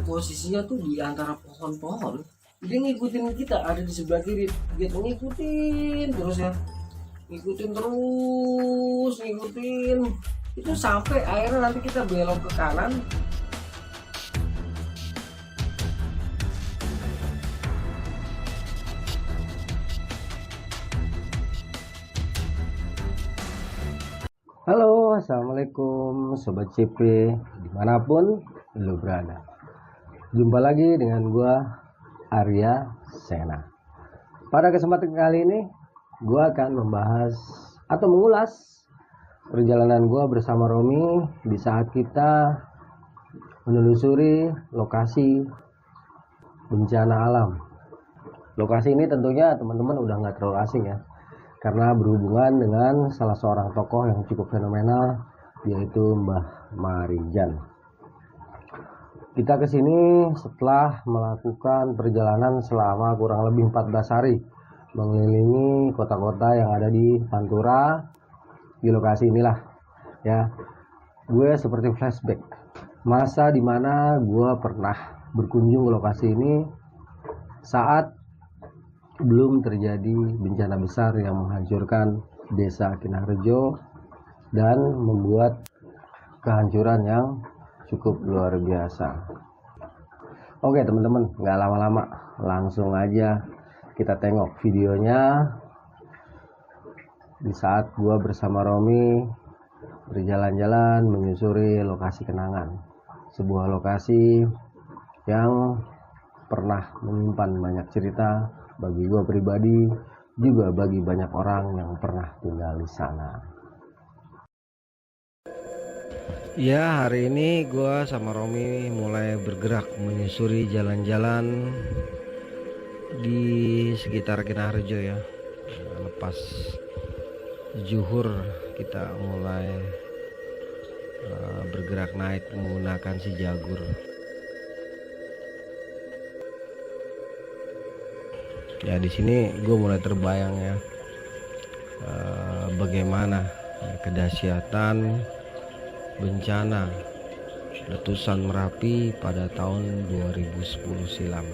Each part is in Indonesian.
posisinya tuh di antara pohon-pohon. Dia ngikutin kita, ada di sebelah kiri. Dia tuh ngikutin terus ya, ngikutin terus, ngikutin. Itu sampai akhirnya nanti kita belok ke kanan. Halo, assalamualaikum Sobat CP dimanapun lo berada. Jumpa lagi dengan gua Arya Sena. Pada kesempatan kali ini gua akan membahas atau mengulas perjalanan gua bersama Romi di saat kita menelusuri lokasi bencana alam. Lokasi ini tentunya teman-teman udah nggak terlalu asing ya, karena berhubungan dengan salah seorang tokoh yang cukup fenomenal, yaitu Mbah Marijan. Kita kesini setelah melakukan perjalanan selama kurang lebih 14 hari mengelilingi kota-kota yang ada di Pantura. Di lokasi inilah ya, gue seperti flashback masa dimana gue pernah berkunjung ke lokasi ini saat belum terjadi bencana besar yang menghancurkan desa Kinarjo dan membuat kehancuran yang cukup luar biasa. Oke teman-teman, nggak lama-lama, langsung aja kita tengok videonya di saat gua bersama Romi berjalan-jalan menyusuri lokasi kenangan, sebuah lokasi yang pernah menyimpan banyak cerita bagi gue pribadi, juga bagi banyak orang yang pernah tinggal di sana. Ya, hari ini gue sama Romi mulai bergerak menyusuri jalan-jalan di sekitar Kinarjo ya. Lepas zuhur kita mulai bergerak naik menggunakan si Jagur. Ya di sini gue mulai terbayang ya, bagaimana kedahsyatan bencana letusan Merapi pada tahun 2010 silam.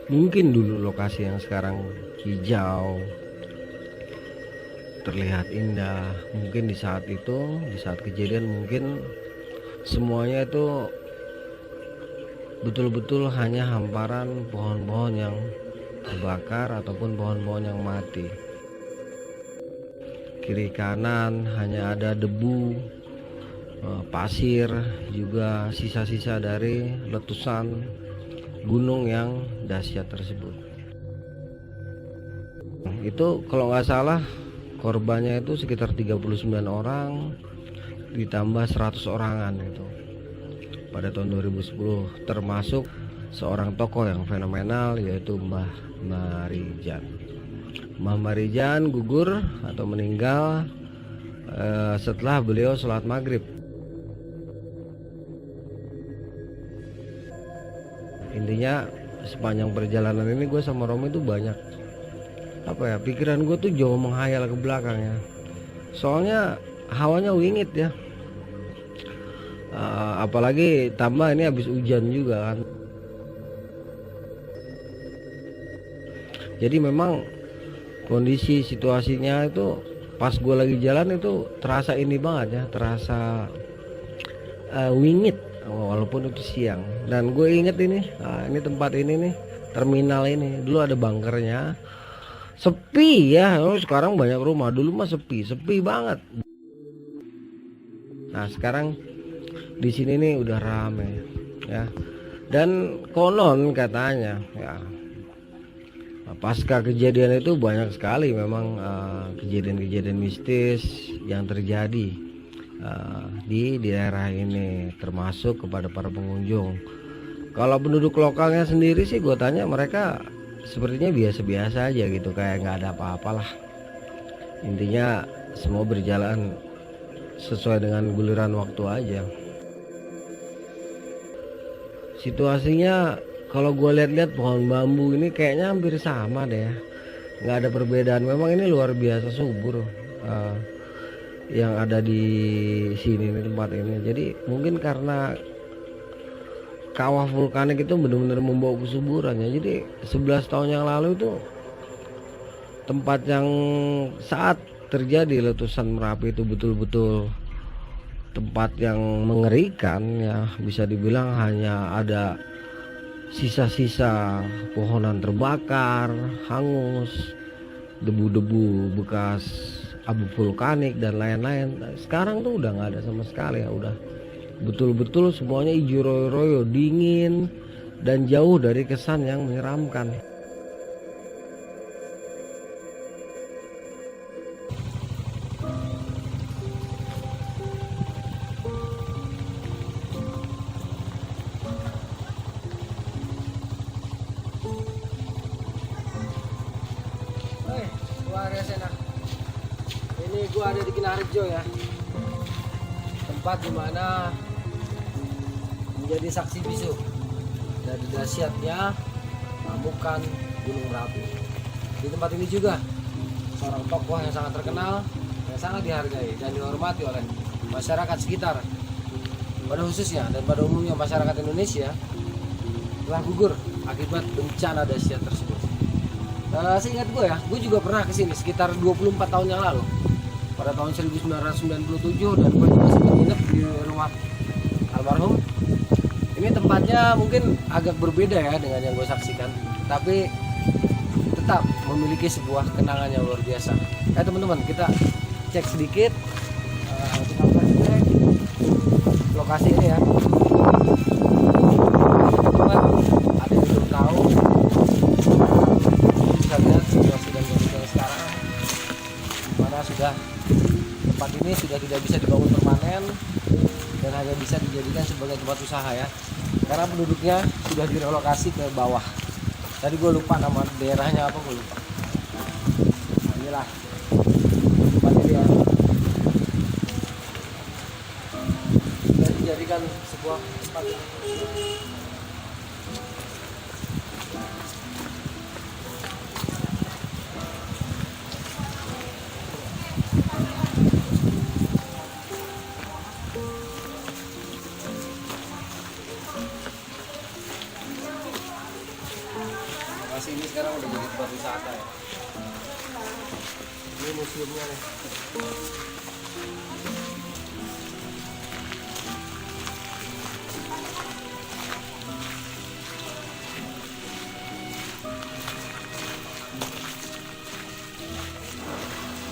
Mungkin dulu lokasi yang sekarang hijau terlihat indah, mungkin di saat itu, di saat kejadian mungkin semuanya itu betul-betul hanya hamparan pohon-pohon yang terbakar ataupun pohon-pohon yang mati. Kiri kanan hanya ada debu, pasir, juga sisa-sisa dari letusan gunung yang dahsyat tersebut. Itu kalau nggak salah korbannya itu sekitar 39 orang ditambah 100 orangan itu pada tahun 2010, termasuk seorang tokoh yang fenomenal yaitu Mbah Marijan. Mbah Marijan gugur atau meninggal setelah beliau sholat maghrib. Intinya sepanjang perjalanan ini gue sama Romi itu banyak pikiran gue tuh jauh menghayal ke belakang ya, soalnya hawanya wingit ya. Apalagi tambah ini habis hujan juga kan, jadi memang kondisi situasinya itu pas gue lagi jalan itu terasa ini banget ya, terasa wingit walaupun itu siang. Dan gue inget ini tempat ini nih, terminal ini dulu ada bunkernya, sepi ya. Sekarang banyak rumah, dulu mah sepi banget. Nah sekarang di sini nih udah rame ya, dan konon katanya ya pasca kejadian itu banyak sekali memang kejadian-kejadian mistis yang terjadi di daerah ini, termasuk kepada para pengunjung. Kalau penduduk lokalnya sendiri sih gue tanya, mereka sepertinya biasa-biasa aja gitu, kayak nggak ada apa-apalah. Intinya semua berjalan sesuai dengan guliran waktu aja. Situasinya kalau gue lihat-lihat pohon bambu ini kayaknya hampir sama deh ya, nggak ada perbedaan. Memang ini luar biasa subur. yang ada di sini nih, tempat ini. Jadi mungkin karena kawah vulkanik itu benar-benar membawa kesuburan ya. Jadi 11 tahun yang lalu itu tempat yang saat terjadi letusan Merapi itu betul-betul tempat yang mengerikan ya. Bisa dibilang hanya ada sisa-sisa pohonan terbakar, hangus, debu-debu bekas abu vulkanik dan lain-lain. Sekarang tuh udah nggak ada sama sekali ya. Udah betul-betul semuanya hijau royo-royo, dingin, dan jauh dari kesan yang menyeramkan. Arya Sena. Ini gua ada di Kinarjo ya, tempat dimana menjadi saksi bisu dari dahsyatnya amukan Gunung Merapi. Di tempat ini juga seorang tokoh yang sangat terkenal, yang sangat dihargai dan dihormati oleh masyarakat sekitar, pada khususnya dan pada umumnya masyarakat Indonesia, telah gugur akibat bencana dahsyat tersebut. Seingat gue juga pernah kesini sekitar 24 tahun yang lalu, pada tahun 1997, dan gue juga sempat nginep di rumah almarhum. Ini tempatnya mungkin agak berbeda ya dengan yang gue saksikan, tapi tetap memiliki sebuah kenangan yang luar biasa. Teman-teman, kita cek sedikit, kita cek lokasi ini ya. Teman-teman, ada yang belum tahu, bisa lihat situasi dan kondisi sekarang, dimana sudah tempat ini sudah tidak bisa dibangun permanen dan hanya bisa dijadikan sebagai tempat usaha ya, karena penduduknya sudah direlokasi ke bawah. Tadi gue lupa nama daerahnya apa, gue lupa. Nah, inilah tempat ini ya, sudah dijadikan sebuah tempat yang masih ini sekarang udah jadi tempat wisata ya. Ini museumnya nih.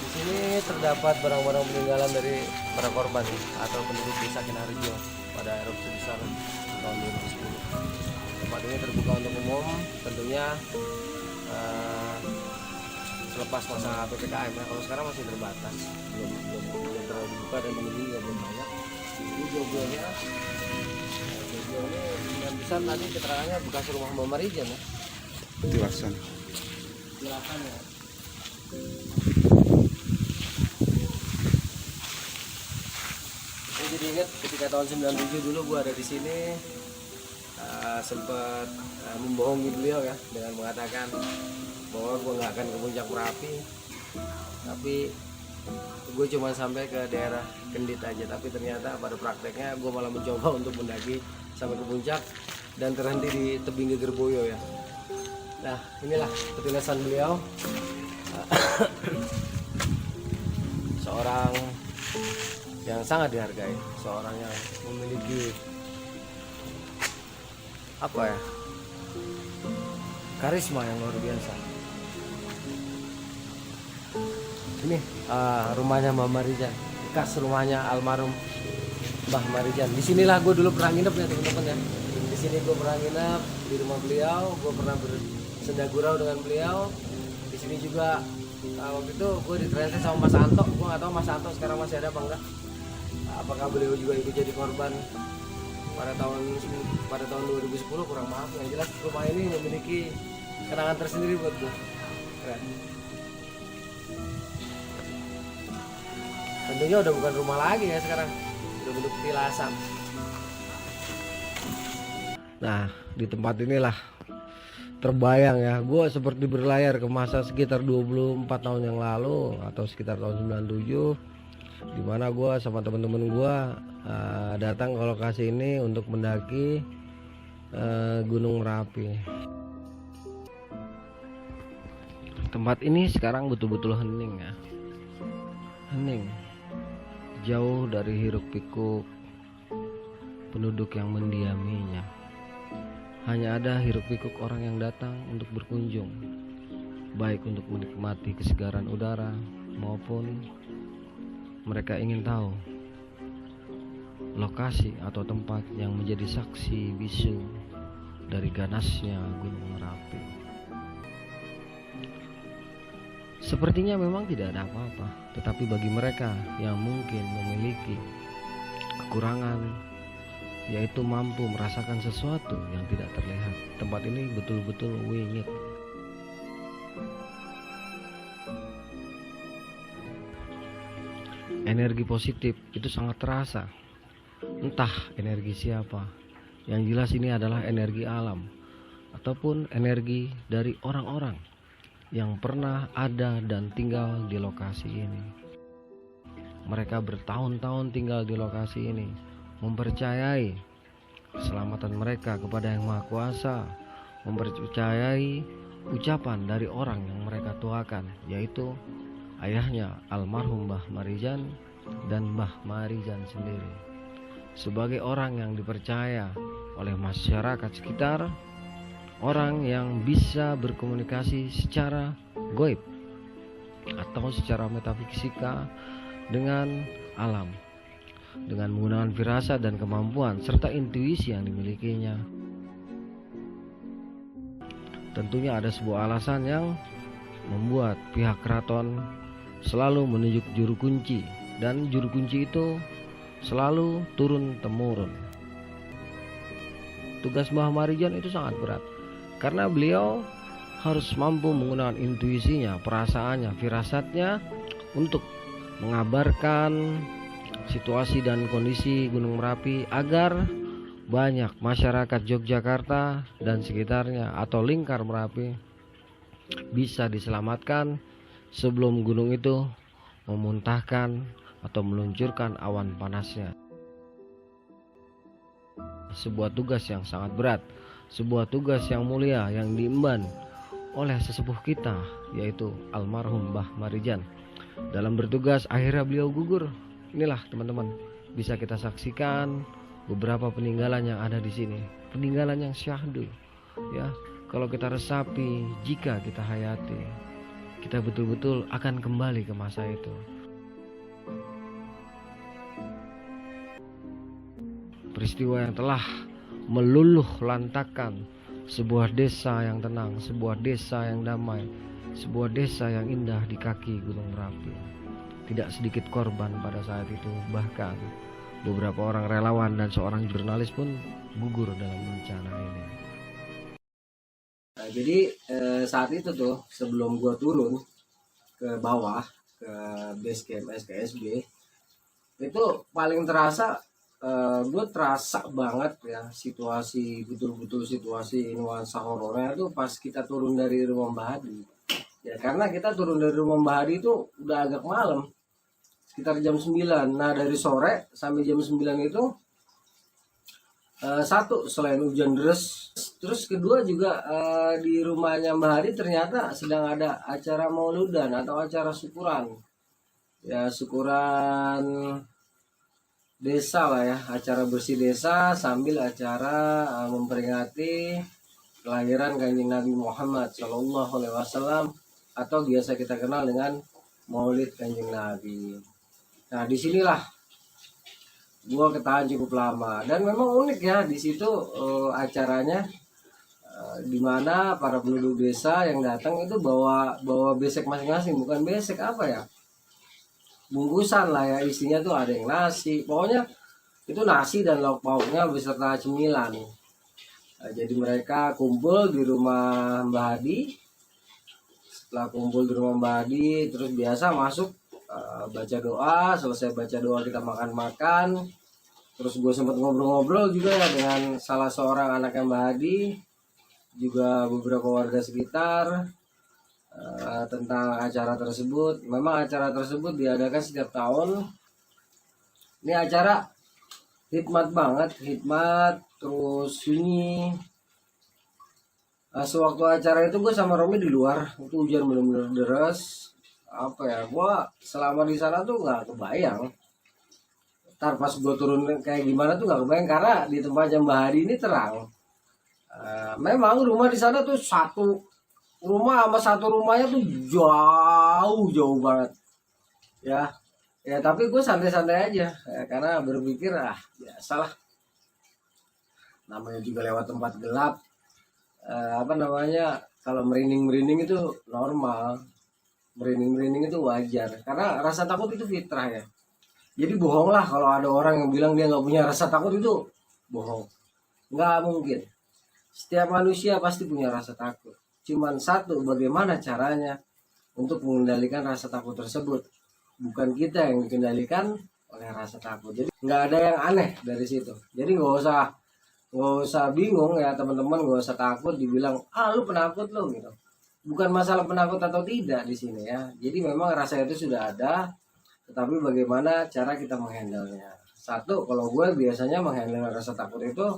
Di sini terdapat barang-barang peninggalan dari para korban atau penduduk desa Kinarjo pada erupsi besar tahun 2010. Tempat ini terbuka untuk umum, tentunya selepas masa PPKM ya. Kalau sekarang masih terbatas, belum terlalu dibuka dan pengunjung juga belum banyak. Ini jogonya, jogo ini dengan besar tadi keterangannya bekas rumah Mbak Marijan ya. Silakan. Silakan ya. Saya jadi ingat ketika tahun 97 dulu gua ada di sini. Sempat membohongi beliau ya dengan mengatakan bahwa gue nggak akan ke puncak Merapi, tapi gue cuma sampai ke daerah Kendit aja. Tapi ternyata pada prakteknya gue malah mencoba untuk mendaki sampai ke puncak dan terhenti di tebing Gegerboyo ya. Nah, inilah ketulusan beliau. Seorang yang sangat dihargai, seorang yang memiliki apa ya, karisma yang luar biasa. Ini rumahnya Mbak Marijan, bekas rumahnya almarhum Mbah Marijan. Disinilah gue dulu pernah nginep ya teman-teman ya. Di sini gue pernah nginep di rumah beliau, gue pernah bersenda gurau dengan beliau. Di sini juga waktu itu gue ditransit sama Mas Anto. Gue nggak tahu Mas Anto sekarang masih ada apa enggak. Apakah beliau juga ikut jadi korban pada tahun 2010, kurang maaf. Yang jelas rumah ini memiliki kenangan tersendiri buat gue. Keren. Tentunya udah bukan rumah lagi ya sekarang, udah bentuk tilasan. Nah, di tempat inilah terbayang ya, gue seperti berlayar ke masa sekitar 24 tahun yang lalu atau sekitar tahun 97. dimana gue sama teman-teman gue datang ke lokasi ini untuk mendaki Gunung Merapi. Tempat ini sekarang betul-betul hening ya, hening, jauh dari hiruk pikuk penduduk yang mendiaminya. Hanya ada hiruk pikuk orang yang datang untuk berkunjung, baik untuk menikmati kesegaran udara maupun mereka ingin tahu lokasi atau tempat yang menjadi saksi bisu dari ganasnya Gunung Merapi. Sepertinya memang tidak ada apa-apa, tetapi bagi mereka yang mungkin memiliki kekurangan, yaitu mampu merasakan sesuatu yang tidak terlihat, tempat ini betul-betul wingit. Energi positif itu sangat terasa. Entah energi siapa. Yang jelas ini adalah energi alam ataupun energi dari orang-orang yang pernah ada dan tinggal di lokasi ini. Mereka bertahun-tahun tinggal di lokasi ini, mempercayai keselamatan mereka kepada Yang Maha Kuasa, mempercayai ucapan dari orang yang mereka tuakan, yaitu ayahnya almarhum Mbah Marijan dan Mbah Marijan sendiri. Sebagai orang yang dipercaya oleh masyarakat sekitar, orang yang bisa berkomunikasi secara gaib atau secara metafisika dengan alam, dengan menggunakan firasat dan kemampuan serta intuisi yang dimilikinya. Tentunya ada sebuah alasan yang membuat pihak keraton selalu menunjuk juru kunci, dan juru kunci itu selalu turun temurun. Tugas Mbah Marijan itu sangat berat karena beliau harus mampu menggunakan intuisinya, perasaannya, firasatnya untuk mengabarkan situasi dan kondisi Gunung Merapi agar banyak masyarakat Yogyakarta dan sekitarnya atau lingkar Merapi bisa diselamatkan sebelum gunung itu memuntahkan atau meluncurkan awan panasnya. Sebuah tugas yang sangat berat, sebuah tugas yang mulia yang diemban oleh sesepuh kita, yaitu almarhum Mbah Marijan. Dalam bertugas akhirnya beliau gugur. Inilah teman-teman, bisa kita saksikan beberapa peninggalan yang ada di sini, peninggalan yang syahdu ya. Kalau kita resapi, jika kita hayati, kita betul-betul akan kembali ke masa itu. Peristiwa yang telah meluluh lantakan sebuah desa yang tenang, sebuah desa yang damai, sebuah desa yang indah di kaki Gunung Merapi. Tidak sedikit korban pada saat itu, bahkan beberapa orang relawan dan seorang jurnalis pun gugur dalam bencana ini. Nah, jadi saat itu tuh sebelum gua turun ke bawah ke base camp SKSB, itu paling terasa gue terasa banget ya situasi, betul-betul situasi nuansa horornya itu pas kita turun dari rumah Mbah Hadi. Ya karena kita turun dari rumah Mbah Hadi itu udah agak malam, sekitar jam 9. Nah dari sore sampai jam 9 itu satu, selain hujan deras, terus kedua juga di rumahnya Mbah Hadi ternyata sedang ada acara mauludan atau acara syukuran. Ya syukuran desa lah ya, acara bersih desa sambil acara memperingati kelahiran Kanjeng Nabi Muhammad Shallallahu Alaihi Wasallam atau biasa kita kenal dengan Maulid Kanjeng Nabi. Nah disinilah gua ketahan cukup lama dan memang unik ya di situ acaranya, dimana para penduduk desa yang datang itu bawa besek masing-masing, bukan besek apa ya, bungkusan lah ya, isinya tuh ada yang nasi, pokoknya itu nasi dan lauk pauknya beserta cemilan. Nah, jadi mereka kumpul di rumah Mbah Hadi. Setelah kumpul di rumah Mbah Hadi, terus biasa masuk baca doa. Selesai baca doa kita makan-makan. Terus gue sempat ngobrol-ngobrol juga ya dengan salah seorang anaknya Mbah Hadi, juga beberapa warga sekitar tentang acara tersebut. Memang acara tersebut diadakan setiap tahun Ini acara hikmat banget, hikmat terus sunyi. Sewaktu acara itu gue sama Romi di luar, itu hujan bener-bener deras. Apa ya, gue selama di sana tuh nggak kebayang. Ntar pas gue turun kayak gimana tuh nggak kebayang, karena di tempatnya Mbah Hadi ini terang. Memang rumah di sana tuh satu rumah sama satu rumahnya tuh jauh banget. Ya tapi gue santai-santai aja, karena berpikir biasalah. Namanya juga lewat tempat gelap. Kalau merinding itu normal, merinding itu wajar, karena rasa takut itu fitrah ya. Jadi bohong lah kalau ada orang yang bilang dia nggak punya rasa takut, itu bohong, nggak mungkin. Setiap manusia pasti punya rasa takut, cuman satu, bagaimana caranya untuk mengendalikan rasa takut tersebut. Bukan kita yang dikendalikan oleh rasa takut. Jadi nggak ada yang aneh dari situ. Jadi nggak usah bingung ya teman-teman, nggak usah takut dibilang lu penakut lo gitu. Bukan masalah penakut atau tidak di sini ya. Jadi memang rasa itu sudah ada, tetapi bagaimana cara kita menghandlenya. Satu, kalau gue biasanya menghandle rasa takut itu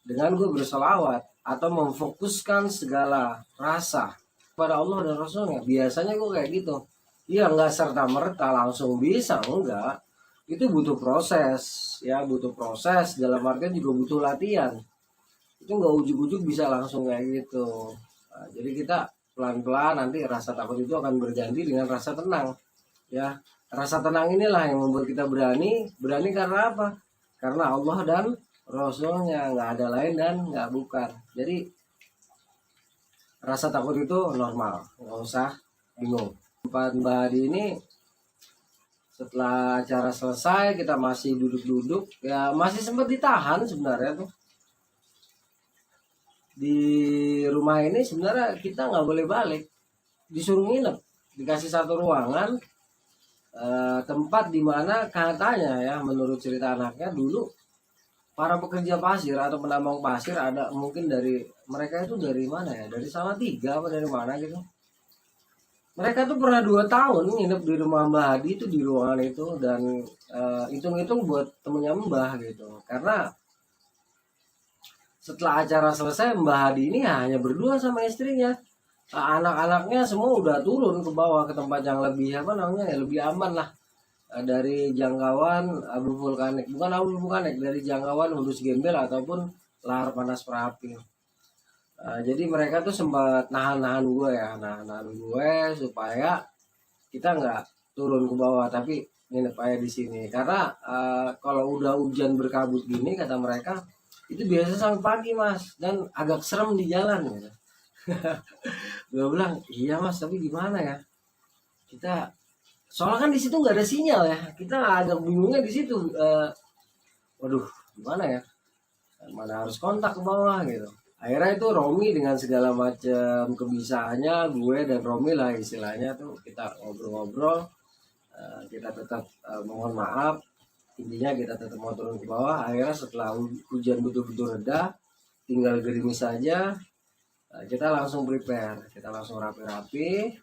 dengan gue berselawat atau memfokuskan segala rasa pada Allah dan Rasulnya. Biasanya gue kayak gitu. Iya, nggak serta-merta langsung bisa, enggak. Itu butuh proses, ya butuh proses, dalam artian juga butuh latihan. Itu nggak ujuk-ujuk bisa langsung kayak gitu. Nah, jadi kita pelan-pelan nanti rasa takut itu akan berganti dengan rasa tenang. Ya, rasa tenang inilah yang membuat kita berani karena apa? Karena Allah dan Rasulnya, nggak ada lain dan nggak bukan. Jadi rasa takut itu normal, nggak usah bingung. Tempat Mbah Hadi ini, setelah acara selesai kita masih duduk-duduk, ya masih sempat ditahan sebenarnya tuh. Di rumah ini sebenarnya kita nggak boleh balik, disuruh nginep, dikasih satu ruangan, tempat dimana katanya ya menurut cerita anaknya dulu para pekerja pasir atau penambang pasir ada mungkin dari mereka itu dari mana ya, dari Salatiga apa dari mana gitu. Mereka tuh pernah 2 tahun nginep di rumah Mbah Hadi itu, di ruangan itu, dan hitung-hitung buat temennya Mbah gitu. Karena setelah acara selesai Mbah Hadi ini hanya berdua sama istrinya. Anak-anaknya semua udah turun ke bawah ke tempat yang lebih lebih aman lah, dari jangkauan abu vulkanik, bukan abu vulkanik, dari jangkauan Hudus Gembel ataupun lahar panas Merapi. Jadi mereka tuh sempat nahan gue supaya kita nggak turun ke bawah, tapi nginep aja di sini. Karena kalau udah hujan berkabut gini, kata mereka itu biasa sampai pagi mas, dan agak serem di jalan gitu. Gue bilang iya mas, tapi gimana ya, kita soalnya kan di situ nggak ada sinyal ya, kita agak bingungnya di situ. Waduh gimana ya, mana harus kontak ke bawah gitu. Akhirnya itu Romi dengan segala macam kebisaannya, gue dan Romi lah istilahnya tuh, kita ngobrol-ngobrol, kita tetap mohon maaf, intinya kita tetap mau turun ke bawah. Akhirnya setelah hujan betul-betul reda, tinggal gerimis saja, kita langsung prepare, kita langsung rapi-rapi,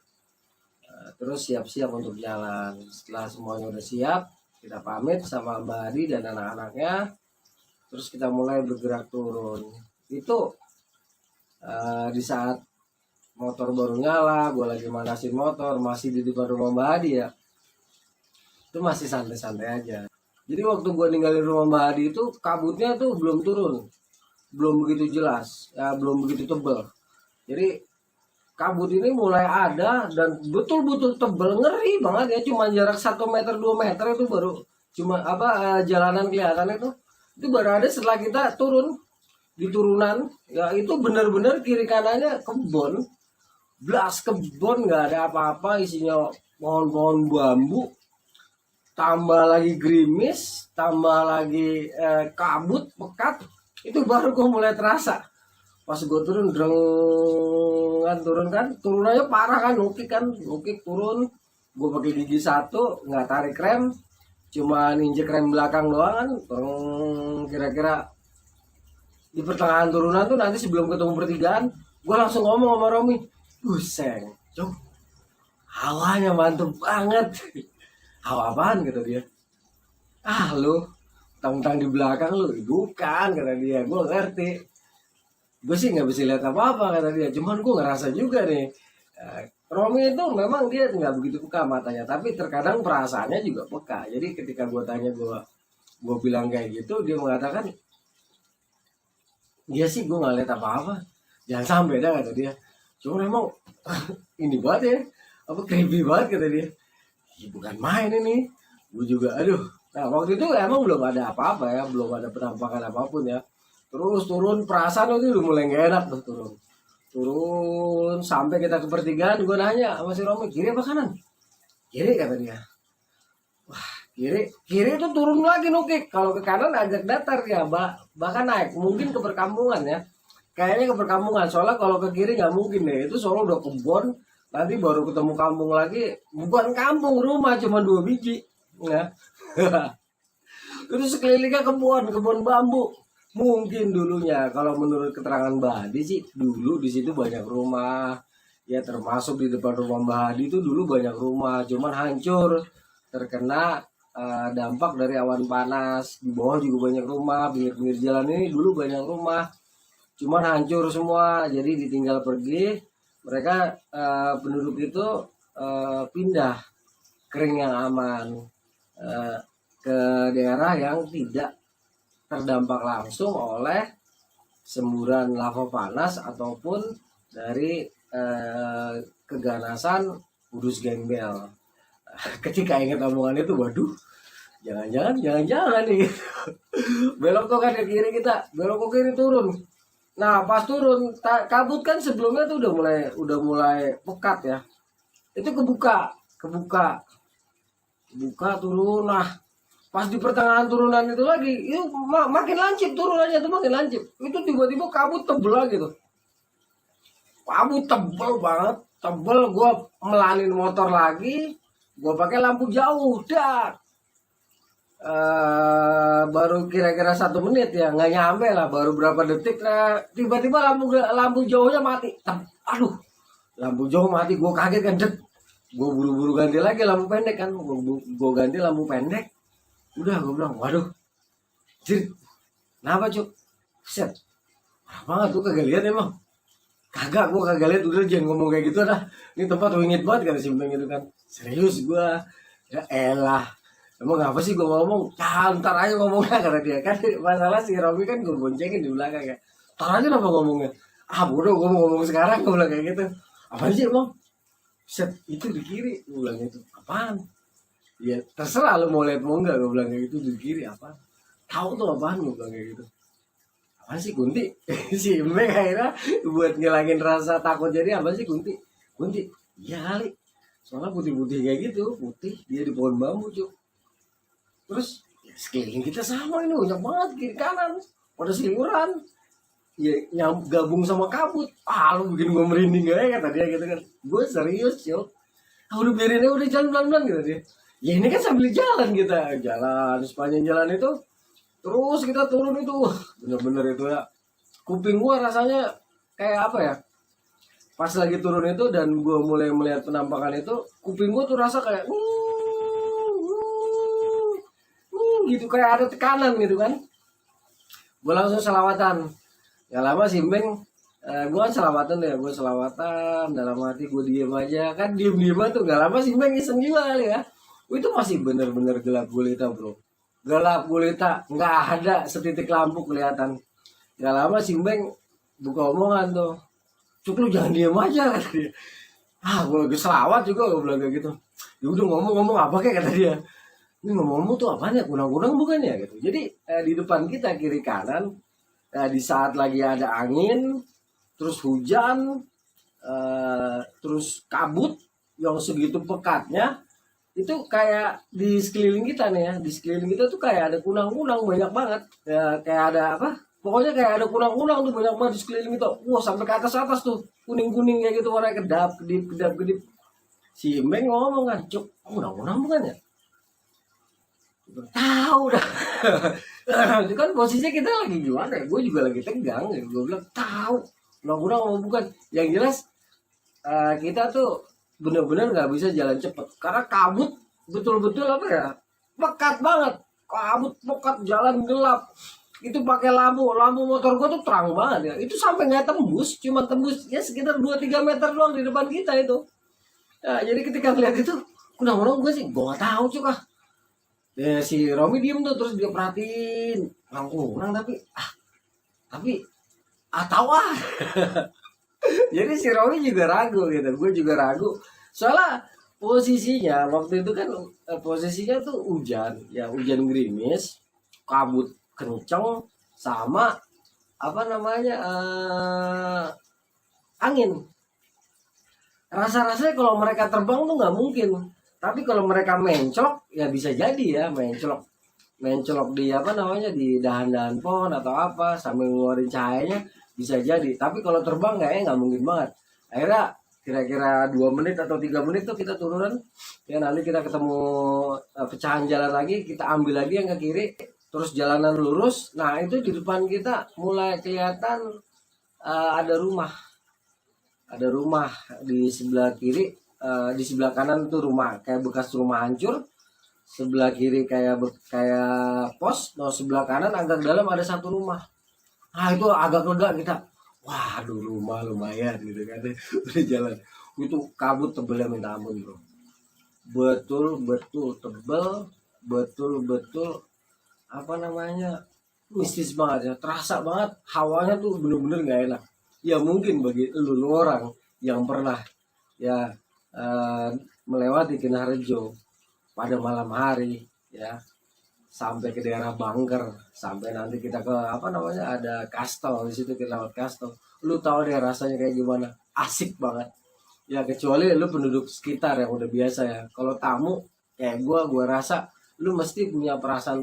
terus siap-siap untuk jalan. Setelah semuanya udah siap, kita pamit sama Mbak Hadi dan anak-anaknya, terus kita mulai bergerak turun. Itu di saat motor baru nyala, gue lagi manasin motor, masih di depan rumah Mbak Hadi ya, itu masih santai-santai aja. Jadi waktu gue ninggalin rumah Mbak Hadi itu kabutnya tuh belum turun, belum begitu jelas ya, belum begitu tebel. Jadi kabut ini mulai ada dan betul-betul tebel, ngeri banget ya, cuma jarak 1 meter 2 meter itu baru cuma jalanan kelihatan itu baru ada setelah kita turun di turunan ya. Itu benar-benar kiri kanannya kebun, blas kebun, nggak ada apa-apa, isinya pohon-pohon bambu, tambah lagi gerimis, tambah lagi kabut pekat. Itu baru gue mulai terasa pas gue turun, turunannya parah kan, nukik turun. Gue pakai gigi 1, nggak tarik rem, cuma injek rem belakang doang kan. Kira-kira di pertengahan turunan tuh, nanti sebelum ketemu pertigaan, gue langsung ngomong sama Romi, "Buseng, Cok, hawanya mantep banget." "Hawa apaan?" gitu dia. ah lu tentang di belakang lu bukan, kata dia. Gue ngerti, gue sih nggak bisa lihat apa-apa, kata dia, cuman gue ngerasa juga nih. Romi itu memang dia nggak begitu peka matanya, tapi terkadang perasaannya juga peka. Jadi ketika gue tanya, gue bilang kayak gitu, dia mengatakan, dia sih gue nggak lihat apa-apa, jangan sampai dah, kata dia. Cuma memang ini banget ya, apa creepy banget, kata dia. "Ih, bukan main ini." Gue juga aduh. Nah waktu itu emang belum ada apa-apa ya, belum ada penampakan apapun ya. Terus turun, perasaan itu udah mulai gak enak tuh. Turun sampai kita ke pertigaan, gue nanya sama si Romi, kiri apa kanan? Kiri, kata dia. Kiri itu turun lagi nukik. Kalau ke kanan agak datar ya, bahkan naik mungkin ke perkampungan ya. Kayaknya ke perkampungan, soalnya kalau ke kiri nggak mungkin deh. Itu soalnya udah kebon, nanti baru ketemu kampung lagi. Bukan kampung, rumah cuma 2 biji. Ya. Terus sekelilingnya kebun bambu. Mungkin dulunya, kalau menurut keterangan Mbak Hadi sih, dulu di situ banyak rumah. Ya termasuk di depan rumah Mbak Hadi itu dulu banyak rumah, cuman hancur terkena dampak dari awan panas. Di bawah juga banyak rumah, pinggir-pinggir jalan ini dulu banyak rumah, cuman hancur semua. Jadi ditinggal pergi, mereka penduduk itu pindah kering yang aman, ke daerah yang tidak terdampak langsung oleh semburan lava panas ataupun dari keganasan Kudus Gembel. Ketika ingat omongan itu, waduh, jangan nih. Belok tuh kan ke kiri, kita belok ke kiri, turun. Nah pas turun, kabut kan sebelumnya tuh udah mulai pekat ya. Itu kebuka turun. Nah pas di pertengahan turunan itu lagi, itu makin lancip turunannya tuh, makin lancip. Itu tiba-tiba kabut tebel lagi tuh. Kabut tebel banget, tebel. Gue melanin motor lagi, gue pakai lampu jauh, dak. Baru kira-kira 1 menit ya, nggak nyampe lah, baru berapa detik lah, tiba-tiba lampu jauhnya mati. Aduh, lampu jauh mati, gue kaget kan, gue buru-buru ganti lagi lampu pendek kan, gue ganti lampu pendek. Udah, gue bilang, waduh, jir, kenapa cuk? Set, apa tuh kagak lihat emang? Kagak, gue kagak lihat. Udah jangan ngomong kayak gitu dah. Ini tempat wingit banget kan, simpeng gitu kan. Serius gue, ya elah. Emang apa sih gue ngomong? Ntar aja ngomongnya, kata dia kan. Masalah si Romi kan gue boncengin di belakang ya. Ntar aja apa ngomongnya? Ah bodoh, gue mau ngomong sekarang, gue bilang kayak gitu. Apaan sih emang? Set, itu di kiri, gue bilang gitu. Apaan? Ya terserah lu mau lihat mau enggak, gue bilang kayak gitu. Di kiri apa? Tahu tuh apaan, gue bilang kayak gitu. Apa sih Kunti? Si Mek akhirnya buat ngilangin rasa takut, jadi apa sih Kunti? Iya kali. Soalnya putih-putih kayak gitu, putih dia di pohon bambu cuk. Terus ya, sekeliling kita sama ini banyak banget kiri kanan, pada selimuran. Ya yang gabung sama kabut. Ah lu bikin gue merinding gak, kata dia gitu kan. Gue serius cuk. Ah udah biarin aja, udah jalan pelan-pelan gitu dia. Ya ini kan sambil jalan kita, jalan sepanjang jalan itu, terus kita turun itu, bener-bener itu ya, kuping gua rasanya kayak apa ya, pas lagi turun itu dan gua mulai melihat penampakan itu, kuping gua tuh rasa kayak gitu, kayak ada tekanan gitu kan. Gua langsung selawatan, gak lama si Meng, gua kan selawatan ya, gua selawatan dalam hati, gua diem aja kan, diem tuh. Gak lama si Meng iseng juga kali ya. Itu masih bener-bener gelap gulita bro, gelap gulita, nggak ada setitik lampu kelihatan. Gak lama si Mbeng buka omongan tuh, cuk lu jangan diem aja, kata dia. Ah gue lagi selawat juga, gue bilang kayak gitu. Ya udah ngomong apa kayak, kata dia. Ini ngomong tuh apaan ya, kunang-kunang bukan ya gitu. Jadi di depan kita kiri kanan, di saat lagi ada angin, terus hujan, terus kabut yang segitu pekatnya, itu kayak di sekeliling kita nih ya, di sekeliling kita tuh kayak ada kunang-kunang banyak banget ya, kayak ada apa, pokoknya kayak ada kunang-kunang tuh banyak banget di sekeliling itu. Wah sampai ke atas tuh, kuning-kuning kayak gitu, warnanya kedap-kedip. Si Meng ngomong kan, cuk kunang-kunang bukan ya? Tahu dah. Itu kan posisinya kita lagi gimana ya, gue juga lagi tegang ya. Gue bilang tahu kunang-kunang bukan. Yang jelas kita tuh bener-bener nggak bisa jalan cepet karena kabut betul-betul apa ya, pekat banget. kabut pokat, jalan gelap. Itu pakai lampu motor gue tuh terang banget ya. Itu sampai nggak tembus, cuma tembus ya sekitar 2-3 meter doang di depan kita itu. Nah, jadi ketika ngeliat itu, kurang-kurang gue sih, gue nggak tahu cuy ah. Ya, si Romi diem tuh, terus dia perhatiin, kurang tapi tahu ah. Jadi si Romi juga ragu gitu, gue juga ragu. Soalnya posisinya waktu itu kan posisinya tuh hujan, ya hujan gerimis, kabut kenceng, sama apa namanya angin. Rasa-rasanya kalau mereka terbang tuh nggak mungkin. Tapi kalau mereka mencolok ya bisa jadi ya mencolok di apa namanya di dahan-dahan pohon atau apa sambil ngeluarin cahayanya bisa jadi. Tapi kalau terbang kayaknya nggak mungkin banget. Akhirnya kira-kira 2 menit atau 3 menit tuh kita turunan. Ya nanti kita ketemu pecahan jalan lagi, kita ambil lagi yang ke kiri, terus jalanan lurus. Nah itu di depan kita mulai kelihatan ada rumah. Ada rumah di sebelah kiri, di sebelah kanan tuh rumah kayak bekas rumah hancur, sebelah kiri kayak pos, no sebelah kanan agak dalam ada satu rumah. Nah itu agak lega kita, waduh rumah lumayan gitu kan, udah jalan. Itu kabut tebelnya minta ampun bro, betul tebel, betul apa namanya mistis banget ya, terasa banget hawanya tuh bener-bener nggak enak. Ya mungkin bagi lu orang yang pernah ya melewati Kinarjo pada malam hari ya sampai ke daerah Bangker, sampai nanti kita ke apa namanya ada kastel di situ, kita lewat kastel, lu tahu deh rasanya kayak gimana, asik banget ya. Kecuali lu penduduk sekitar yang udah biasa ya. Kalau tamu kayak gua rasa lu mesti punya perasaan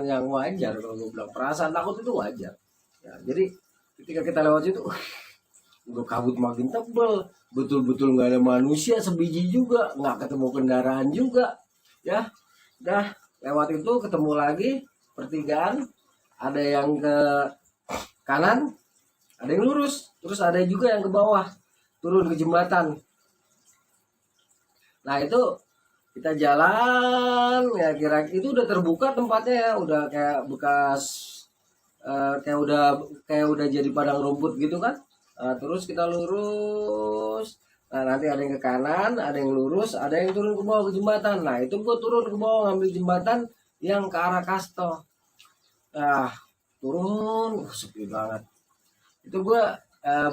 yang wajar. Kalau gue bilang perasaan takut itu wajar ya. Jadi ketika kita lewat situ udah kabut makin tebel, betul-betul nggak ada manusia sebiji juga, nggak ketemu kendaraan juga ya. Dah lewat itu ketemu lagi pertigaan, ada yang ke kanan, ada yang lurus, terus ada juga yang ke bawah turun ke jembatan. Nah itu kita jalan ya, kira itu udah terbuka tempatnya ya, udah kayak bekas kayak udah jadi padang rumput gitu kan. Nah, terus kita lurus. Nah nanti ada yang ke kanan, ada yang lurus, ada yang turun ke bawah ke jembatan. Nah itu gue turun ke bawah ngambil jembatan yang ke arah Kasto. Nah turun, sepi banget. Itu gue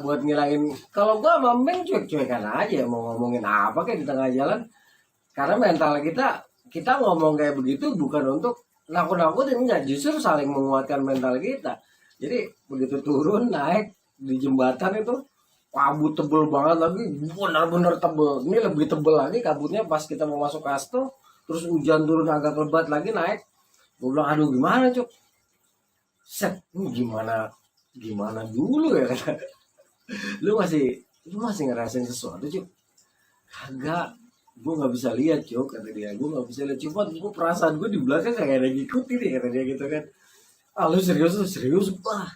buat ngilangin. Kalau gue sama Meng cuek-cuekan aja, mau ngomongin apa kayak di tengah jalan. Karena mental kita ngomong kayak begitu bukan untuk nakut-nakutin, enggak, justru saling menguatkan mental kita. Jadi begitu turun naik di jembatan itu kabut tebel banget lagi, benar-benar tebel. Ini lebih tebel lagi kabutnya pas kita mau masuk Kasto, terus hujan turun agak lebat lagi naik. Gue bilang aduh gimana cuk, set ini gimana dulu ya. lu masih ngerasain sesuatu cuk? Kagak, gue nggak bisa lihat cuk, kata dia. Gue nggak bisa lihat, cuma gue perasaan gue di belakang kayak ada yang ngikutin nih, kata dia gitu kan. Lu serius bah,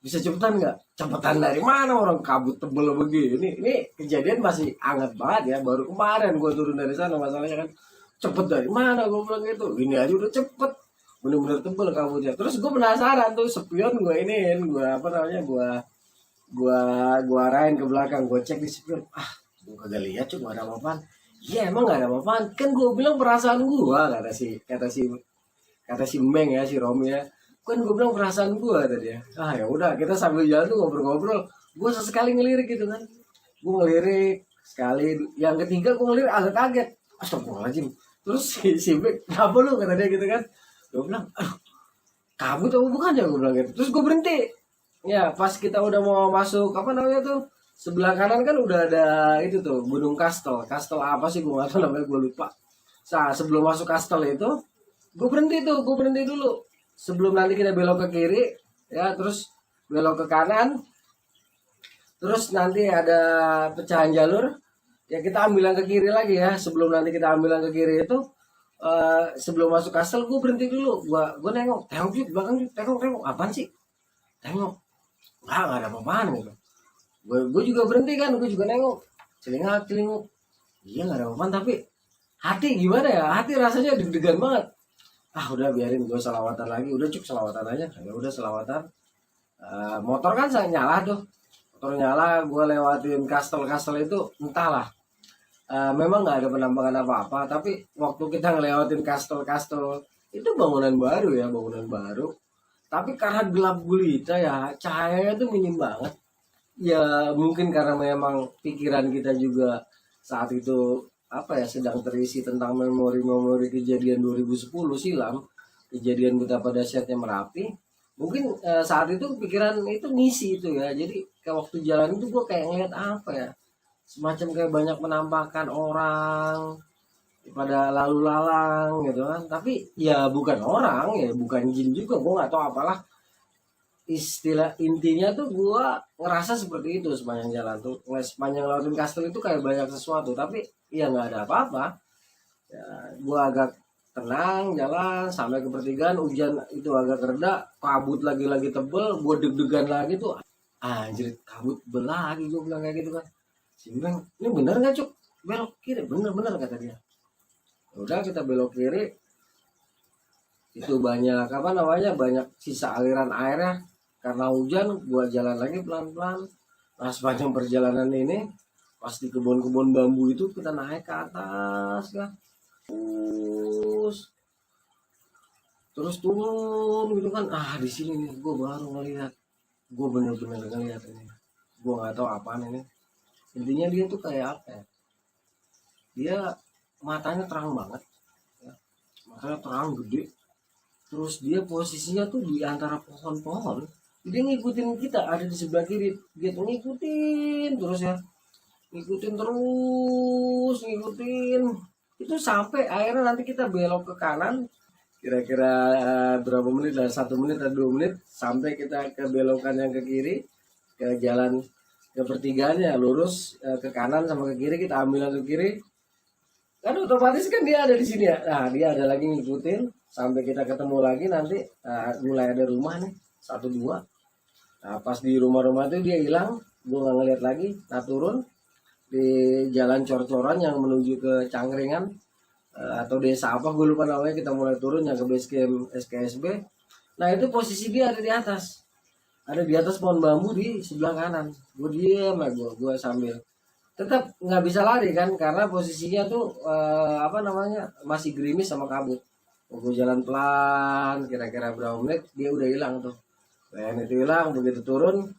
bisa cepetan nggak? Cepetan dari mana, orang kabut tebel begini. Ini kejadian masih hangat banget ya, baru kemarin gue turun dari sana. Masalahnya kan cepet dari mana, gue bilang gitu. Ini aja udah cepet, bener-bener tebel kabutnya. Terus gue penasaran tuh, spion gue gue apa namanya, gue arahin ke belakang, gue cek di spion. Gue kagak lihat cuk, gak ada apa-apaan. Iya emang gak ada apa-apaan, kan gue bilang perasaan gue, kata si Meng ya, si Romi ya. Kan gue bilang perasaan gue tadi ya. Ya udah, kita sambil jalan tuh ngobrol-ngobrol. Gue sesekali ngelirik gitu kan. Gue ngelirik sekali, yang ketiga gue ngelirik agak kaget. Astagfirullahaladzim. Terus si Meng, kenapa lu, kata dia gitu kan. Gue bilang, aduh, kamu tahu bukan ya, gue bilang gitu. Terus gue berhenti. Ya pas kita udah mau masuk apa namanya tuh, sebelah kanan kan udah ada itu tuh Gunung Kastel apa sih gue nggak tahu namanya, gue lupa. Nah sebelum masuk Kastel itu gue berhenti dulu sebelum nanti kita belok ke kiri ya, terus belok ke kanan, terus nanti ada pecahan jalur ya, kita ambil yang ke kiri lagi ya. Sebelum nanti kita ambil yang ke kiri itu sebelum masuk Kastel gue berhenti dulu, gue nengok di belakang, tengok apaan sih, tengok nggak ada apa-apaan gitu. Gue juga berhenti kan, gue juga nengok, celingak, iya nggak ada apa-apaan, tapi hati gimana ya, hati rasanya deg-degan banget. udah biarin gue selawatan lagi, udah cuk selawatan aja. Ya udah selawatan. Motor kan saya nyala tuh, motor nyala, gue lewatin kastel-kastel itu entahlah. Memang nggak ada penambangan apa-apa, tapi waktu kita ngelewatin kastel-kastel itu bangunan baru ya, bangunan baru. Tapi karena gelap gulita ya, cahayanya tuh minim banget. Ya mungkin karena memang pikiran kita juga saat itu apa ya, sedang terisi tentang memori-memori kejadian 2010 silam, kejadian betapa dahsyatnya Merapi. Mungkin saat itu pikiran itu ngisi itu ya. Jadi kayak waktu jalan itu gue kayak ngeliat apa ya, semacam kayak banyak menampakkan orang pada lalu lalang gitu kan, tapi ya bukan orang ya, bukan jin juga, gue nggak tahu apalah istilah intinya tuh. Gue ngerasa seperti itu sepanjang jalan tuh, sepanjang lewatin kastel itu kayak banyak sesuatu, tapi ya nggak ada apa-apa ya. Gue agak tenang jalan sampai ke pertigaan, hujan itu agak reda, kabut lagi tebel, gue deg-degan lagi tuh, anjir kabut berlagi, gue bilang kayak gitu kan. Si bilang, ini bener nggak cuk belok kiri? Bener kata dia. Udah kita belok kiri, itu banyak apa namanya, banyak sisa aliran airnya karena hujan. Gua jalan lagi pelan-pelan. Nah sepanjang perjalanan ini pas di kebun-kebun bambu itu kita naik ke atas kan, terus turun gitu kan. Di sini nih gue baru ngeliat, gue bener-bener ngeliat ini, gue nggak tahu apaan ini. Intinya dia tuh kayak apa ya, dia matanya terang banget ya. Matanya terang gede, terus dia posisinya tuh di antara pohon-pohon. Dia ngikutin kita, ada di sebelah kiri, dia tuh ngikutin terus ya, ngikutin itu sampai akhirnya nanti kita belok ke kanan. Kira-kira berapa menit lah, 1 menit atau 2 menit sampai kita ke belokan yang ke kiri, ke jalan ke pertigaan ya, lurus ke kanan sama ke kiri, kita ambil yang ke kiri kan otomatis kan dia ada di sini ya. Nah dia ada lagi ngikutin sampai kita ketemu lagi nanti. Mulai ada rumah nih 1 2. Nah pas di rumah-rumah itu dia hilang, gue nggak ngeliat lagi. Nah turun di jalan cor-coran yang menuju ke Cangkringan atau desa apa gue lupa namanya, kita mulai turun yang ke base camp SKSB. Nah itu posisi dia ada di atas, pohon bambu di sebelah kanan. Gue diem lah, gue sambil tetap nggak bisa lari kan, karena posisinya tuh apa namanya, masih gerimis sama kabut. Gue jalan pelan, kira-kira berapa menit dia udah hilang tuh. Dan itu hilang, begitu turun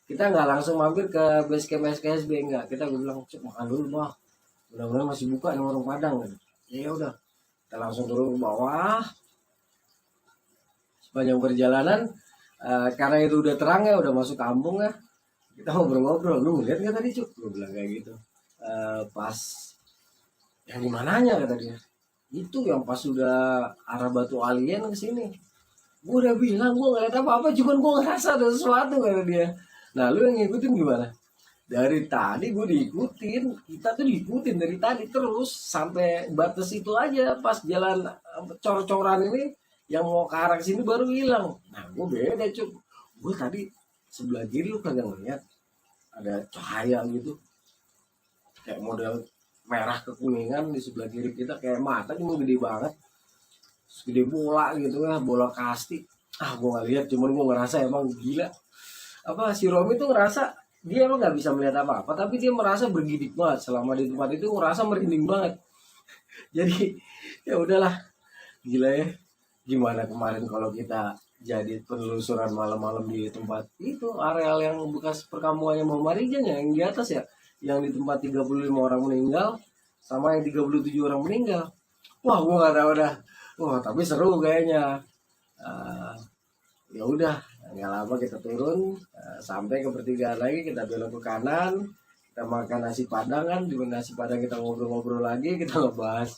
kita nggak langsung mampir ke base camp SKSB, enggak. Kita gue bilang cek makan dulu bah, mudah-mudahan masih buka yang warung Padang gitu. Ya udah, kita langsung turun ke bawah. Sepanjang perjalanan karena itu udah terang ya, udah masuk kampung ya, kita ngobrol-ngobrol. Lu ngeliat nggak tadi cuk? Gue bilang kayak gitu. Pas yang di mananya kata dia, itu yang pas sudah arah Batu Alien ke sini. Gue udah bilang gue nggak lihat apa-apa, cuman gue ngerasa ada sesuatu kata dia. Nah lu yang ngikutin gimana? Dari tadi gue diikutin, kita tuh diikutin dari tadi terus sampai batas itu aja. Pas jalan cor-coran ini yang mau ke arah sini baru hilang. Nah gue beda cuk, gue tadi sebelah kiri lu kagak ngeliat ada cahaya gitu, kayak model merah kekuningan di sebelah kiri kita, kayak mata cuma gede banget, gede bola gitu ya, bola kasti. Gue nggak lihat, cuman gue ngerasa emang gila. Apa si Romi tuh ngerasa dia emang nggak bisa melihat apa-apa, tapi dia merasa bergidik banget selama di tempat itu, ngerasa merinding banget. Jadi ya udahlah, gila ya. Gimana kemarin kalau kita jadi penelusuran malam-malam di tempat itu, areal yang bekas perkampungannya Muhammad Rijal yang di atas ya, yang di tempat 35 orang meninggal sama yang 37 orang meninggal. Wah gua nggak tahu dah. Wah tapi seru kayaknya. Ya udah, nggak lama kita turun, sampai ke pertigaan lagi, kita belok ke kanan, kita makan nasi padang kan. Di nasi padang kita ngobrol-ngobrol lagi, kita ngebahas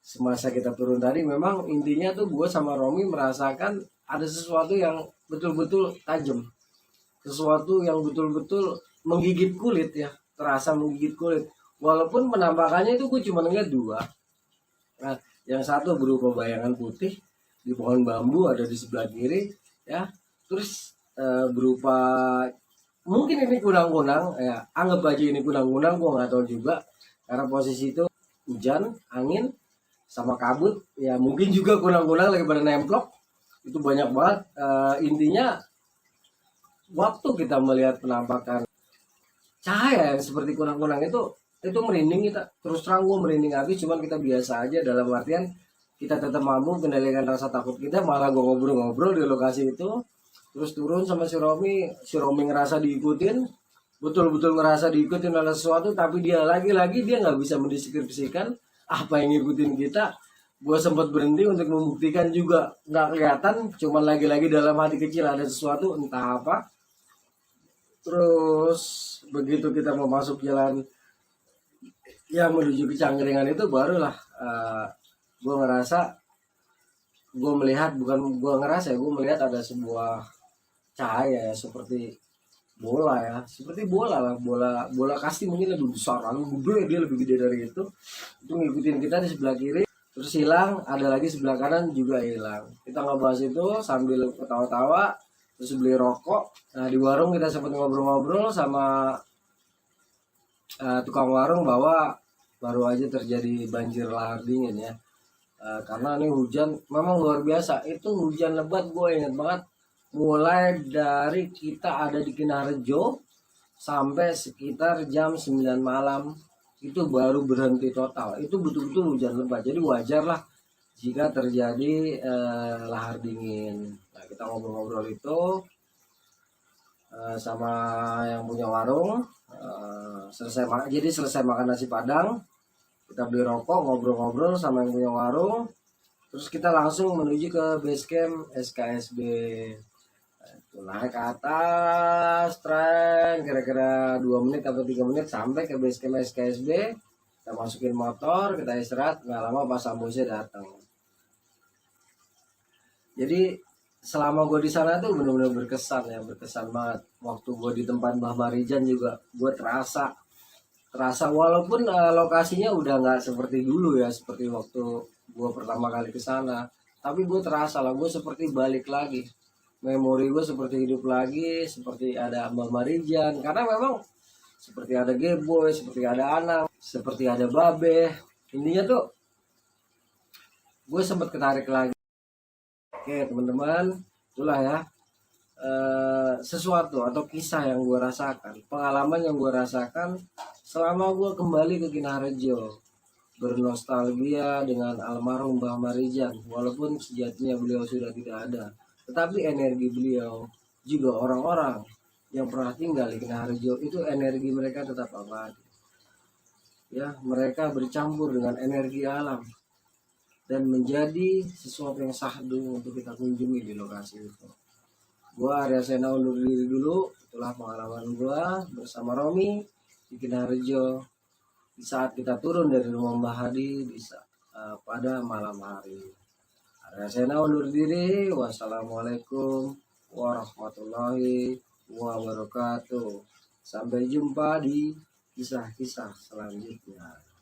semasa kita turun tadi. Memang intinya tuh gue sama Romi merasakan ada sesuatu yang betul-betul tajam, sesuatu yang betul-betul menggigit kulit ya, terasa menggigit kulit. Walaupun penampakannya itu gue cuma ngeliat 2. Nah, yang satu berupa bayangan putih di pohon bambu ada di sebelah kiri ya, terus berupa mungkin ini kunang-kunang ya, anggap aja ini kunang-kunang, gue nggak tahu juga karena posisi itu hujan, angin, sama kabut ya, mungkin juga kunang-kunang lagi pada nemplok. Itu banyak banget. Intinya waktu kita melihat penampakan cahaya yang seperti kunang-kunang itu merinding kita. Terus terang gue merinding habis, cuman kita biasa aja, dalam artian kita tetap mampu kendalikan rasa takut kita. Malah gue ngobrol-ngobrol di lokasi itu, terus turun sama si Romi ngerasa diikutin, betul-betul ngerasa diikutin oleh sesuatu, tapi dia lagi-lagi dia nggak bisa mendeskripsikan apa yang ngikutin kita. Gue sempat berhenti untuk membuktikan juga, nggak kelihatan, cuman lagi-lagi dalam hati kecil ada sesuatu entah apa. Terus begitu kita mau masuk jalan yang menuju ke Cangkringan itu, barulah gue ngerasa, gue melihat, bukan gue ngerasa ya, gue melihat ada sebuah cahaya ya, seperti bola ya, seperti bola lah, bola kasti, mungkin lebih besar, lalu gede, dia lebih gede dari itu ngikutin kita di sebelah kiri, terus hilang, ada lagi sebelah kanan juga hilang. Kita ngebahas itu sambil ketawa-tawa, terus beli rokok. Nah di warung kita sempat ngobrol-ngobrol sama tukang warung bahwa baru aja terjadi banjir lahar dingin ya. Karena ini hujan memang luar biasa. Itu hujan lebat, gue ingat banget, mulai dari kita ada di Kinarejo sampai sekitar jam 9 malam itu baru berhenti total. Itu betul-betul hujan lebat, jadi wajar lah jika terjadi lahar dingin. Nah kita ngobrol-ngobrol itu sama yang punya warung. Selesai makan nasi padang, kita beli rokok, ngobrol-ngobrol sama yang punya warung, terus kita langsung menuju ke base camp SKSB. Naik ke atas tren kira-kira 2 menit atau 3 menit sampai ke base camp SKSB. Kita masukin motor, kita istirahat, nggak lama pas ambusnya datang. Jadi selama gue di sana tuh benar-benar berkesan ya, berkesan banget. Waktu gue di tempat Mbah Marijan juga gue terasa walaupun lokasinya udah nggak seperti dulu ya, seperti waktu gue pertama kali ke sana, tapi gue terasa lah, gue seperti balik lagi, memori gue seperti hidup lagi, seperti ada Mbah Marijan, karena memang seperti ada Geboy, seperti ada Anang, seperti ada Babe. Intinya tuh gue sempat ketarik lagi. Oke teman-teman, itulah ya sesuatu atau kisah yang gue rasakan, pengalaman yang gue rasakan selama gue kembali ke Kinarejo, bernostalgia dengan almarhum Mbah Marijan. Walaupun sejatinya beliau sudah tidak ada, tetapi energi beliau, juga orang-orang yang pernah tinggal di Kinarejo itu energi mereka tetap abadi. Ya, mereka bercampur dengan energi alam dan menjadi sesuatu yang sahdu untuk kita kunjungi di lokasi itu. Gua Arya Sena undur diri dulu. Itulah pengalaman gua bersama Romi di Kinarejo di saat kita turun dari rumah Mbah Hadi pada malam hari. Arya Sena undur diri. Wassalamualaikum warahmatullahi wabarakatuh. Sampai jumpa di kisah-kisah selanjutnya.